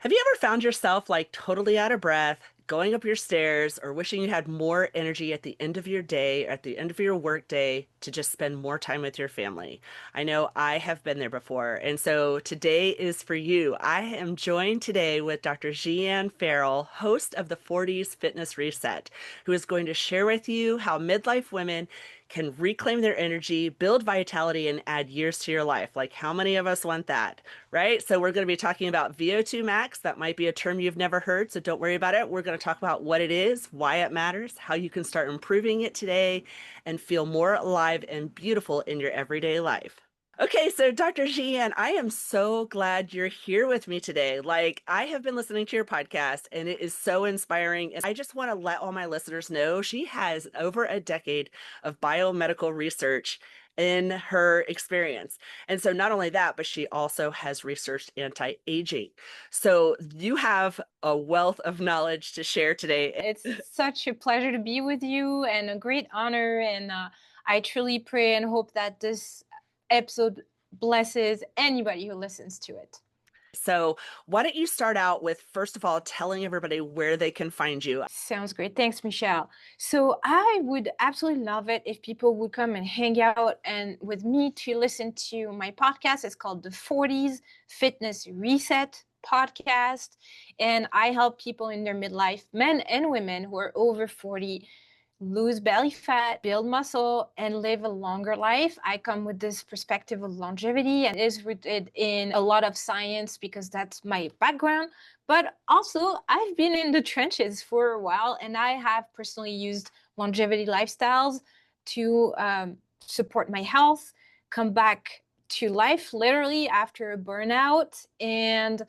Have you ever found yourself like totally out of breath, going up your stairs, or wishing you had more energy at the end of your day, at the end of your work day to just spend more time with your family? I know I have been there before. And so today is for you. I am joined today with Dr. Jihane Farrell, host of the 40s Fitness Reset, who is going to share with you how midlife women can reclaim their energy, build vitality, and add years to your life. Like, how many of us want that, right? So, we're going to be talking about VO2 max. That might be a term you've never heard, so don't worry about it. We're going to talk about what it is, why it matters, how you can start improving it today, and feel more alive and beautiful in your everyday life. Okay, so Dr. Jian, I am so glad you're here with me today. Like, I have been listening to your podcast and it is so inspiring. And I just want to let all my listeners know she has over a decade of biomedical research in her experience. And so not only that, but she also has researched anti-aging. So you have a wealth of knowledge to share today. It's such a pleasure to be with you and a great honor. And I truly pray and hope that this episode blesses anybody who listens to it. So why don't you start out with, first of all, telling everybody where they can find you? Sounds great. Thanks, Michelle. So I would absolutely love it if people would come and hang out and with me to listen to my podcast. It's called the 40s Fitness Reset podcast. And I help people in their midlife, men and women who are over 40, lose belly fat, build muscle, and live a longer life. I come with this perspective of longevity and it is rooted in a lot of science because that's my background. But also, I've been in the trenches for a while and I have personally used longevity lifestyles to support my health, come back to life literally after a burnout, and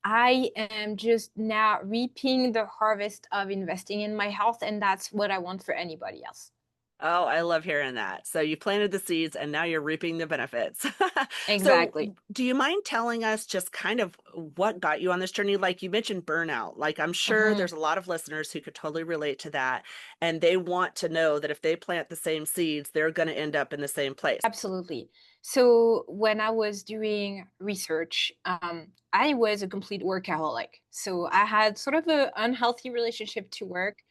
I am just now reaping the harvest of investing in my health, and that's what I want for anybody else. Oh, I love hearing that. So you planted the seeds and now you're reaping the benefits. So Exactly. do you mind telling us just kind of what got you on this journey? Like you mentioned burnout. Like I'm sure Mhm. there's a lot of listeners who could totally relate to that. And they want to know that if they plant the same seeds, they're going to end up in the same place. Absolutely. So when I was doing research, I was a complete workaholic. So I had sort of an unhealthy relationship to work.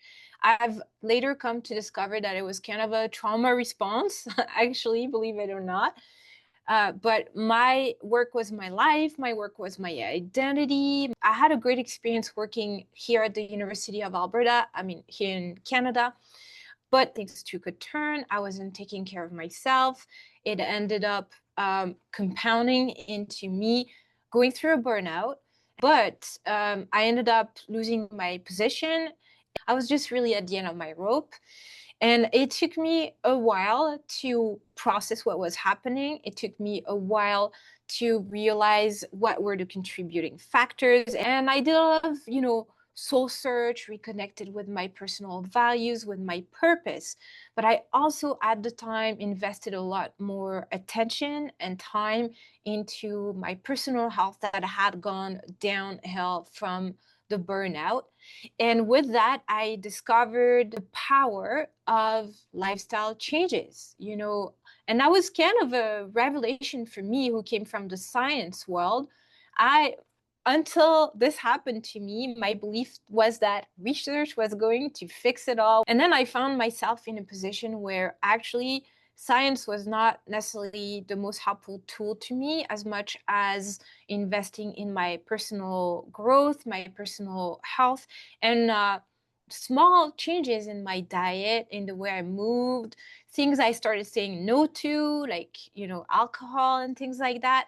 I've later come to discover that it was kind of a trauma response, actually, believe it or not. But my work was my life, my work was my identity. I had a great experience working here at the University of Alberta, I mean, here in Canada. But things took a turn. I wasn't taking care of myself. It ended up compounding into me going through a burnout. But I ended up losing my position. I was just really at the end of my rope. And it took me a while to process what was happening. It took me a while to realize what were the contributing factors. And I did a lot of, soul search, reconnected with my personal values, with my purpose. But I also, at the time, invested a lot more attention and time into my personal health that had gone downhill from the burnout. And with that, I discovered the power of lifestyle changes, and that was kind of a revelation for me who came from the science world. I Until this happened to me, my belief was that research was going to fix it all. And then I found myself in a position where actually science was not necessarily the most helpful tool to me as much as investing in my personal growth, my personal health, and small changes in my diet, in the way I moved, things I started saying no to, like, alcohol and things like that.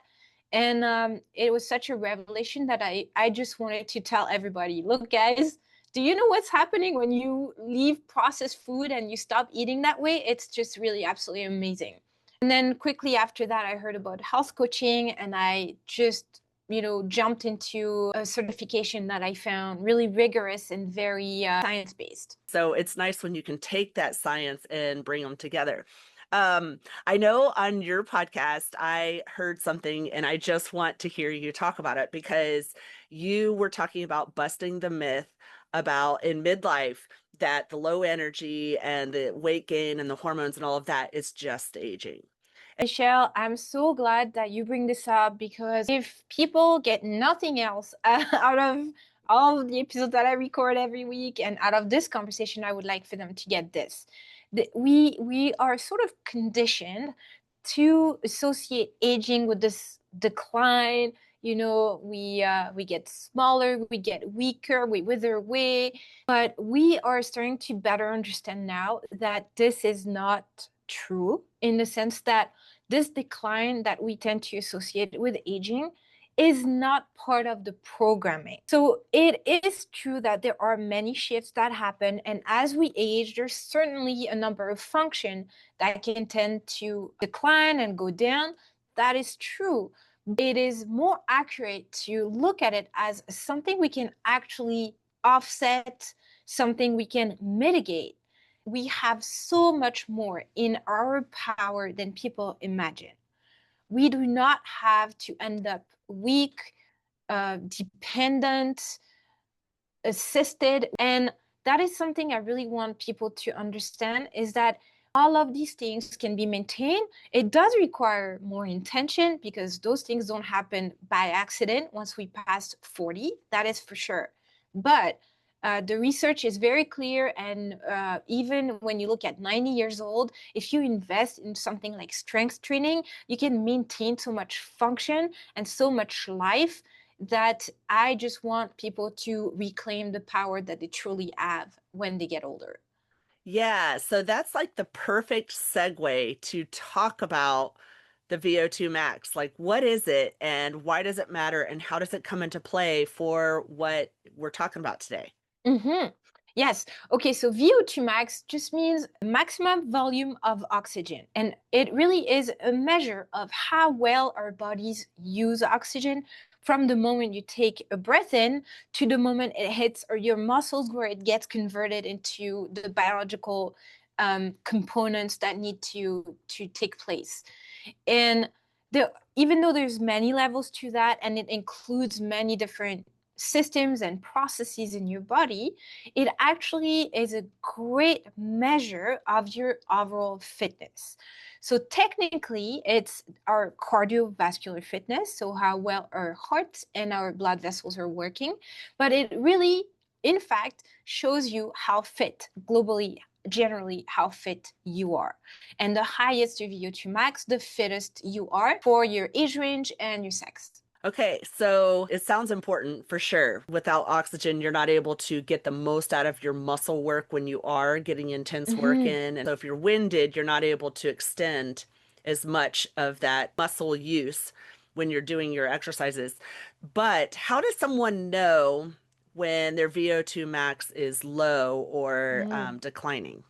And it was such a revelation that I just wanted to tell everybody, look, guys, do you know what's happening when you leave processed food and you stop eating that way? It's just really absolutely amazing. And then quickly after that, I heard about health coaching and I just, jumped into a certification that I found really rigorous and very science-based. So it's nice when you can take that science and bring them together. I know on your podcast, I heard something and I just want to hear you talk about it because you were talking about busting the myth about in midlife that the low energy and the weight gain and the hormones and all of that is just aging. Michelle, I'm so glad that you bring this up because if people get nothing else out of all of the episodes that I record every week and out of this conversation, I would like for them to get this. We are sort of conditioned to associate aging with this decline. You know, we get smaller, we get weaker, we wither away. But we are starting to better understand now that this is not true in the sense that this decline that we tend to associate with aging is not part of the programming. So it is true that there are many shifts that happen. And as we age, there's certainly a number of functions that can tend to decline and go down. That is true. It is more accurate to look at it as something we can actually offset, something we can mitigate. We have so much more in our power than people imagine. We do not have to end up weak, dependent, assisted. And that is something I really want people to understand is that all of these things can be maintained. It does require more intention because those things don't happen by accident once we pass 40, that is for sure. But the research is very clear. And even when you look at 90 years old, if you invest in something like strength training, you can maintain so much function and so much life that I just want people to reclaim the power that they truly have when they get older. Yeah, so that's like the perfect segue to talk about the VO2 max. Like, what is it and why does it matter and how does it come into play for what we're talking about today? Mm-hmm. Yes. Okay. So VO2 max just means maximum volume of oxygen. And it really is a measure of how well our bodies use oxygen from the moment you take a breath in to the moment it hits or your muscles where it gets converted into the biological components that need to take place. And even though there's many levels to that and it includes many different systems and processes in your body, it actually is a great measure of your overall fitness. So technically, it's our cardiovascular fitness, so how well our heart and our blood vessels are working, but it really, in fact, shows you how fit globally, generally, how fit you are. And the highest your VO2 max, the fittest you are for your age range and your sex. Okay, so it sounds important for sure. Without oxygen, you're not able to get the most out of your muscle work when you are getting intense work Mhm. in. And so if you're winded, you're not able to extend as much of that muscle use when you're doing your exercises. But how does someone know when their VO2 max is low or Mm. declining?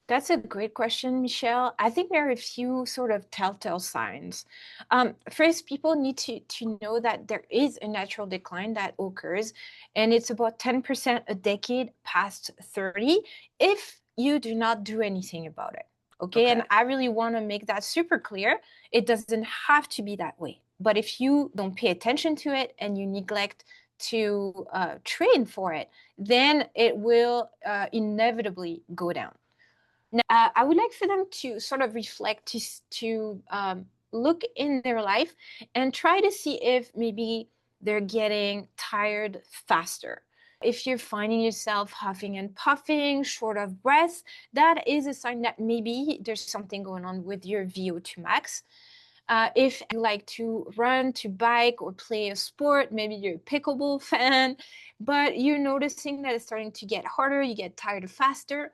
That's a great question, Michelle. I think there are a few sort of telltale signs. First, people need to know that there is a natural decline that occurs, and it's about 10% a decade past 30 if you do not do anything about it. Okay, and Okay. I really want to make that super clear. It doesn't have to be that way. But if you don't pay attention to it and you neglect to train for it, then it will inevitably go down. Now, I would like for them to sort of reflect to look in their life and try to see if maybe they're getting tired faster. If you're finding yourself huffing and puffing, short of breath, that is a sign that maybe there's something going on with your VO2 max. If you like to run, to bike, or play a sport, maybe you're a pickleball fan, but you're noticing that it's starting to get harder, you get tired faster,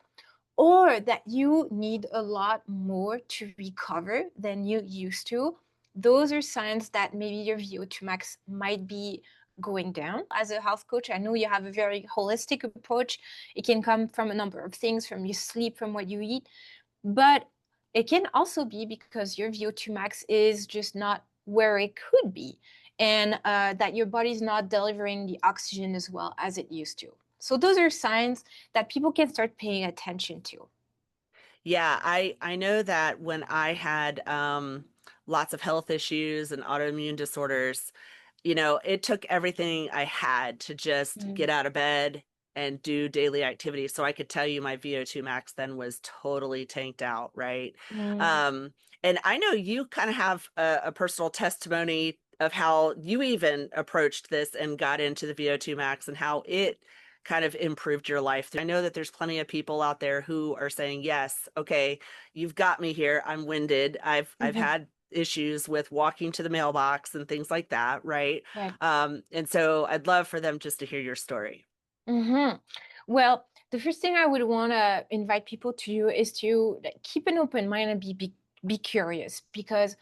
or that you need a lot more to recover than you used to, those are signs that maybe your VO2 max might be going down. As a health coach, I know you have a very holistic approach. It can come from a number of things, from your sleep, from what you eat, but it can also be because your VO2 max is just not where it could be, and that your body's not delivering the oxygen as well as it used to. So those are signs that people can start paying attention to. Yeah, I know that when I had lots of health issues and autoimmune disorders, it took everything I had to just Mm, get out of bed and do daily activities. So I could tell you my VO2 max then was totally tanked out, right? mm, Um, And I know you kind of have a personal testimony of how you even approached this and got into the VO2 max and how it kind of improved your life. I know that there's plenty of people out there who are saying, yes, okay, you've got me here. I'm winded. I've Hmm. had issues with walking to the mailbox and things like that, right? Right. And so I'd love for them just to hear your story. Hmm. Well, the first thing I would want to invite people to do is to like, keep an open mind and be curious because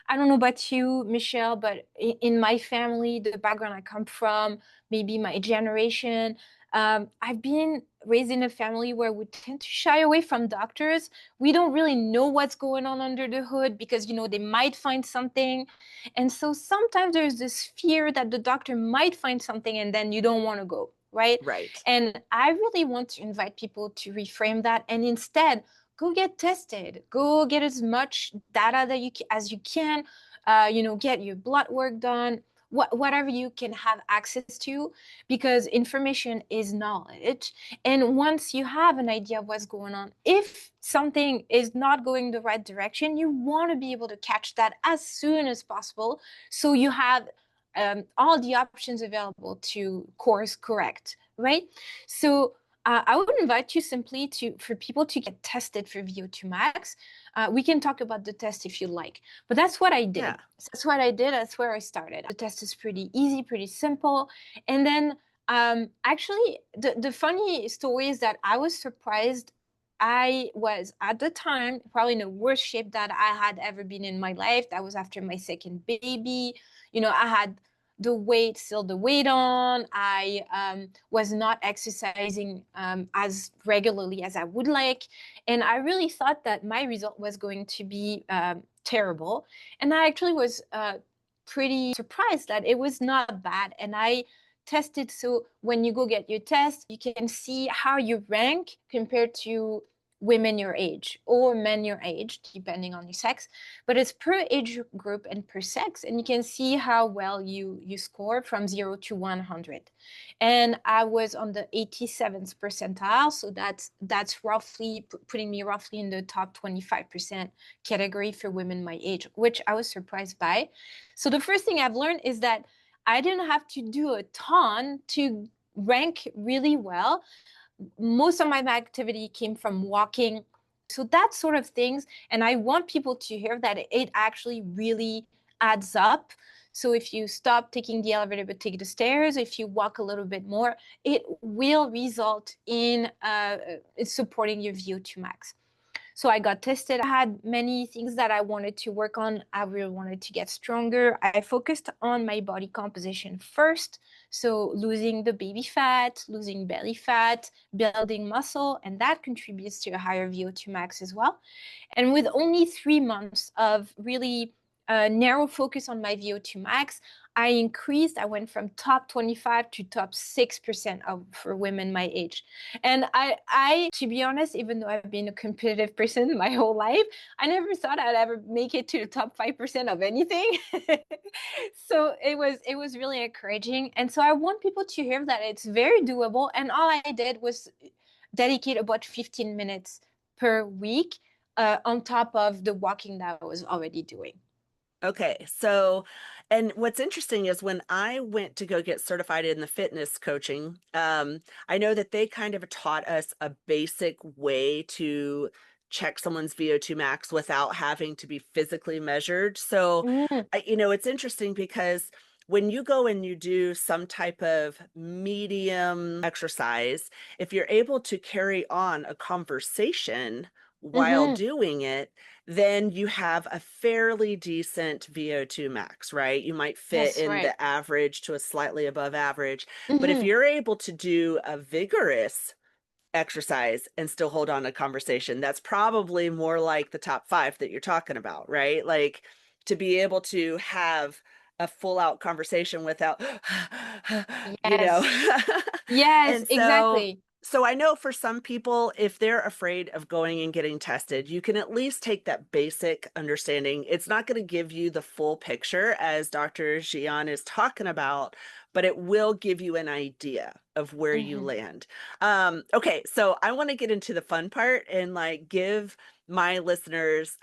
I don't know about you, Michelle, but in my family, the background I come from, maybe my generation, I've been raised in a family where we tend to shy away from doctors. We don't really know what's going on under the hood because, they might find something. And so sometimes there's this fear that the doctor might find something and then you don't want to go, right? Right. And I really want to invite people to reframe that and instead go get tested, go get as much data that as you can, get your blood work done, whatever you can have access to, because information is knowledge. And once you have an idea of what's going on, if something is not going the right direction, you want to be able to catch that as soon as possible, so you have all the options available to course correct, right? So I would invite you simply for people to get tested for VO2 max. We can talk about the test if you like, but that's what I Yeah. did. That's what I did. That's where I started. The test is pretty easy, pretty simple. And then actually, the funny story is that I was surprised. I was at the time probably in the worst shape that I had ever been in my life. That was after my second baby. I had still the weight on. I was not exercising as regularly as I would like. And I really thought that my result was going to be terrible. And I actually was pretty surprised that it was not bad. And I tested. So when you go get your test, you can see how you rank compared to women your age or men your age, depending on your sex, but it's per age group and per sex, and you can see how well you score from 0 to 100. And I was on the 87th percentile, so that's roughly putting me roughly in the top 25% category for women my age, which I was surprised by. So the first thing I've learned is that I didn't have to do a ton to rank really well. Most of my activity came from walking. So that sort of things. And I want people to hear that it actually really adds up. So if you stop taking the elevator but take the stairs, if you walk a little bit more, it will result in supporting your VO2 max. So I got tested. I had many things that I wanted to work on. I really wanted to get stronger. I focused on my body composition first. So losing the baby fat, losing belly fat, building muscle, and that contributes to a higher VO2 max as well. And with only 3 months of really narrow focus on my VO2 max, I went from top 25 to top 6% for women my age. And to be honest, even though I've been a competitive person my whole life, I never thought I'd ever make it to the top 5% of anything. So it was really encouraging. And so I want people to hear that it's very doable. And all I did was dedicate about 15 minutes per week on top of the walking that I was already doing. Okay, so, and what's interesting is when I went to go get certified in the fitness coaching, I know that they kind of taught us a basic way to check someone's VO2 max without having to be physically measured. So, Mm, it's interesting because when you go and you do some type of medium exercise, if you're able to carry on a conversation while mm-hmm. doing it, then you have a fairly decent VO2 max, right? You might fit Yes, in right. the average to a slightly above average. But if Mm-hmm. you're able to do a vigorous exercise and still hold on a conversation, that's probably more like the top five that you're talking about, right? Like to be able to have a full out conversation without, you know. Yes. Yes, And so, exactly. so I know for some people, if they're afraid of going and getting tested, you can at least take that basic understanding. It's not going to give you the full picture as Dr. Gian is talking about, but it will give you an idea of where you Hmm. land. Okay, so I want to get into the fun part and like give my listeners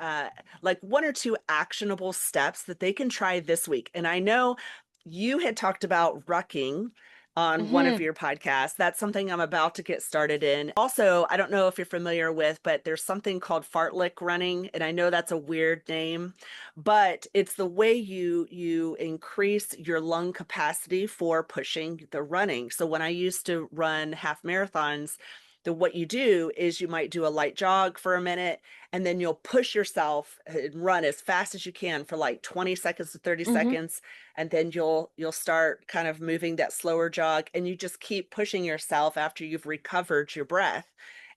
like one or two actionable steps that they can try this week. And I know you had talked about rucking on one of Hmm. your podcasts. That's something I'm about to get started in. Also, I don't know if you're familiar with, but there's something called fartlek running, and I know that's a weird name, but it's the way you increase your lung capacity for pushing the running. So when I used to run half marathons, the what you do is you might do a light jog for a minute and then you'll push yourself and run as fast as you can for like 20 seconds to 30 Hmm. seconds, and then you'll start kind of moving that slower jog, and you just keep pushing yourself after you've recovered your breath.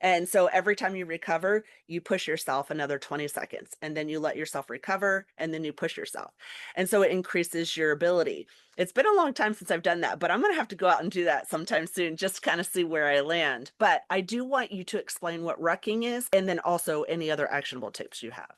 And so every time you recover, you push yourself another 20 seconds, and then you let yourself recover, and then you push yourself. And so it increases your ability. It's been a long time since I've done that, but I'm going to have to go out and do that sometime soon just to kind of see where I land. But I do want you to explain what rucking is and then also any other actionable tips you have.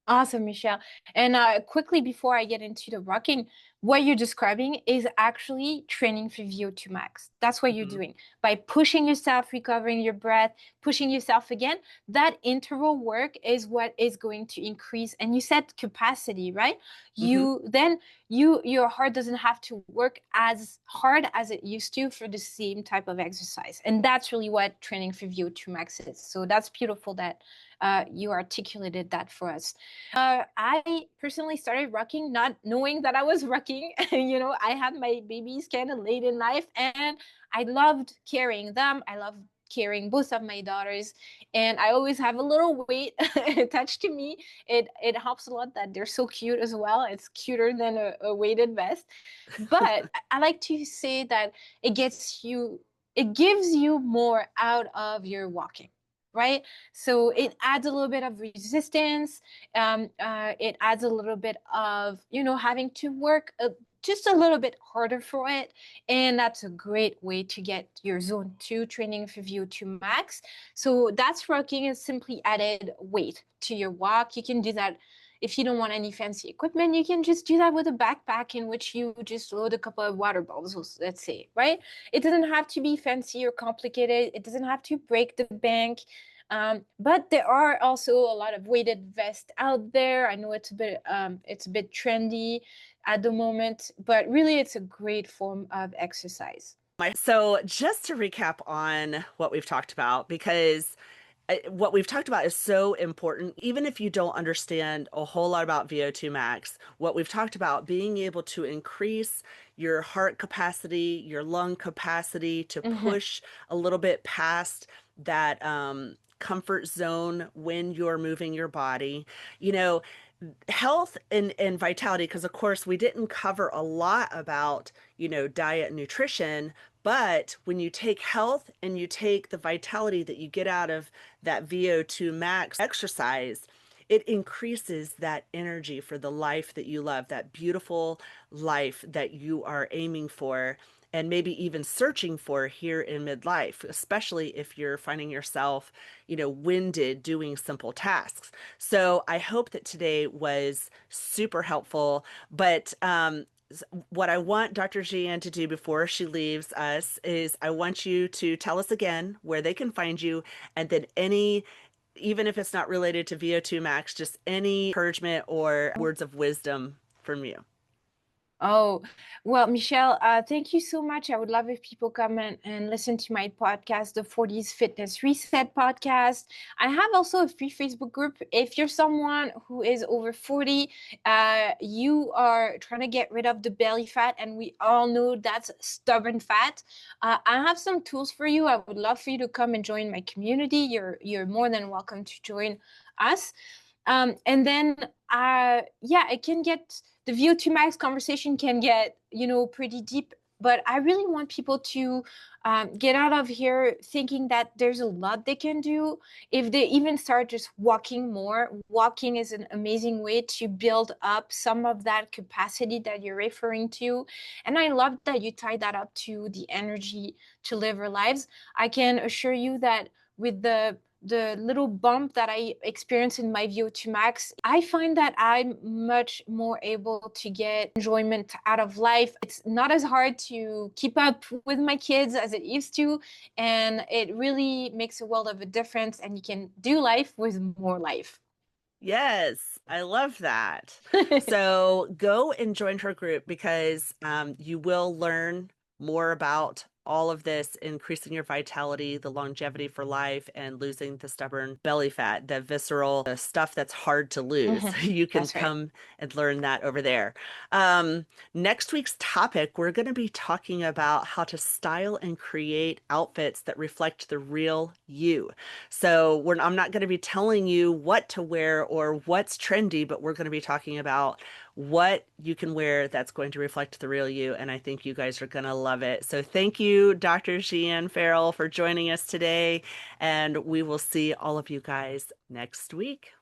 Awesome, Michelle. And quickly before I get into the rocking, what you're describing is actually training for VO2 max. That's what you're Mhm. doing. By pushing yourself, recovering your breath, pushing yourself again, that interval work is what is going to increase. And you said capacity, right? Mhm. Your heart doesn't have to work as hard as it used to for the same type of exercise. And that's really what training for VO2 max is. So that's beautiful that you articulated that for us. I personally started rocking not knowing that I was rocking. I had my babies kind of late in life and I loved carrying them. I love carrying both of my daughters and I always have a little weight attached to me. It helps a lot that they're so cute as well. It's cuter than a weighted vest. But I like to say that it gives you more out of your walking, right? So it adds a little bit of resistance. It adds a little bit of, having to work just a little bit harder for it. And that's a great way to get your zone 2 training for VO2 max. So that's working is simply added weight to your walk. You can do that if you don't want any fancy equipment. You can just do that with a backpack in which you just load a couple of water bottles, let's say, right? It doesn't have to be fancy or complicated. It doesn't have to break the bank. But there are also a lot of weighted vests out there. I know it's a bit trendy at the moment, but really it's a great form of exercise. So just to recap on what we've talked about, because what we've talked about is so important. Even if you don't understand a whole lot about VO2 max, what we've talked about, being able to increase your heart capacity, your lung capacity to Hmm. push a little bit past that comfort zone when you're moving your body. You know, health and vitality, because of course we didn't cover a lot about, diet and nutrition, but when you take health and you take the vitality that you get out of that VO2 max exercise, it increases that energy for the life that you love, that beautiful life that you are aiming for and maybe even searching for here in midlife, especially if you're finding yourself, winded doing simple tasks. So I hope that today was super helpful. But what I want Dr. Jian to do before she leaves us is I want you to tell us again where they can find you, and then even if it's not related to VO2 max, just any encouragement or words of wisdom from you. Oh, well, Michelle, thank you so much. I would love if people come and listen to my podcast, the 40s Fitness Reset podcast. I have also a free Facebook group. If you're someone who is over 40, you are trying to get rid of the belly fat, and we all know that's stubborn fat. I have some tools for you. I would love for you to come and join my community. You're more than welcome to join us. And then, yeah, it can get the VO2 max conversation can get, pretty deep. But I really want people to get out of here thinking that there's a lot they can do if they even start just walking more. Walking is an amazing way to build up some of that capacity that you're referring to. And I love that you tie that up to the energy to live our lives. I can assure you that with the little bump that I experience in my VO2 max, I find that I'm much more able to get enjoyment out of life. It's not as hard to keep up with my kids as it used to, and it really makes a world of a difference, and you can do life with more life. Yes, I love that. So go and join her group because you will learn more about all of this, increasing your vitality, the longevity for life, and losing the stubborn belly fat, the visceral the stuff that's hard to lose. Hmm. You can That's right. come and learn that over there. Um, Next week's topic, we're going to be talking about how to style and create outfits that reflect the real you. So I'm not going to be telling you what to wear or what's trendy, but we're going to be talking about what you can wear that's going to reflect the real you. And I think you guys are going to love it. So thank you, Dr. Jihane Farrell, for joining us today. And we will see all of you guys next week.